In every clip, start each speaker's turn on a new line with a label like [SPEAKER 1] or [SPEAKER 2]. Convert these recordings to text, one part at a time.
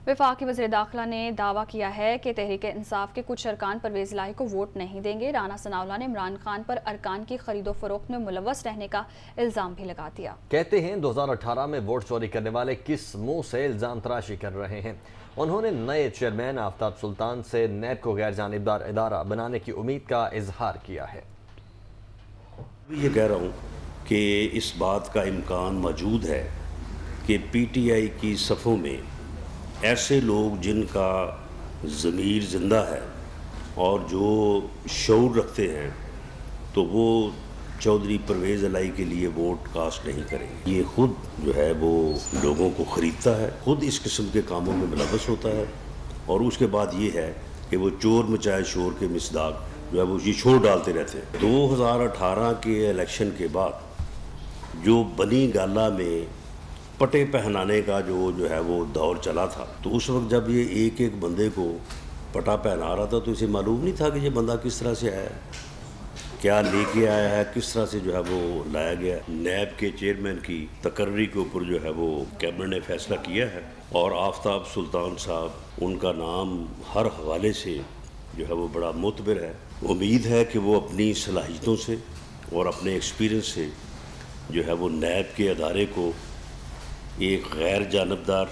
[SPEAKER 1] وفاقی وزیر داخلہ نے دعویٰ کیا ہے کہ تحریک انصاف کے کچھ ارکان پرویز الہی کو ووٹ نہیں دیں گے۔ رانا ثناءاللہ نے عمران خان پر ارکان کی خرید و فروخت میں ملوث رہنے کا الزام بھی لگا دیا۔
[SPEAKER 2] کہتے ہیں 2018 میں ووٹ چوری کرنے والے کس منہ سے الزام تراشی کر رہے ہیں۔ انہوں نے نئے چیئرمین آفتاب سلطان سے نیب کو غیر جانبدار ادارہ بنانے کی امید کا اظہار کیا ہے۔
[SPEAKER 3] یہ کہہ رہا ہوں کہ اس بات کا امکان موجود ہے کہ پی ٹی آئی کی صفوں میں ایسے لوگ جن کا ضمیر زندہ ہے اور جو شعور رکھتے ہیں تو وہ چودھری پرویز الہی کے لیے ووٹ کاسٹ نہیں کریں گے۔ یہ خود جو ہے وہ لوگوں کو خریدتا ہے، خود اس قسم کے کاموں میں ملوث ہوتا ہے، اور اس کے بعد یہ ہے کہ وہ چور مچائے شور کے مصداق جو ہے وہ یہ چھوڑ ڈالتے رہتے ہیں۔ 2018 کے الیکشن کے بعد جو بنی گالہ میں پٹے پہنانے کا جو ہے وہ دور چلا تھا، تو اس وقت جب یہ ایک ایک بندے کو پٹا پہنا رہا تھا تو اسے معلوم نہیں تھا کہ یہ بندہ کس طرح سے آیا ہے، کیا لے کے آیا ہے، کس طرح سے جو ہے وہ لایا گیا۔ نیب کے چیئرمین کی تقرری کے اوپر جو ہے وہ کیبنٹ نے فیصلہ کیا ہے، اور آفتاب سلطان صاحب ان کا نام ہر حوالے سے جو ہے وہ بڑا معتبر ہے۔ امید ہے کہ وہ اپنی صلاحیتوں سے اور اپنے ایکسپیرینس سے جو ہے وہ نیب کے ادارے کو ایک غیر جانبدار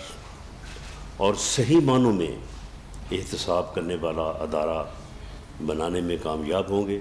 [SPEAKER 3] اور صحیح معنوں میں احتساب کرنے والا ادارہ بنانے میں کامیاب ہوں گے۔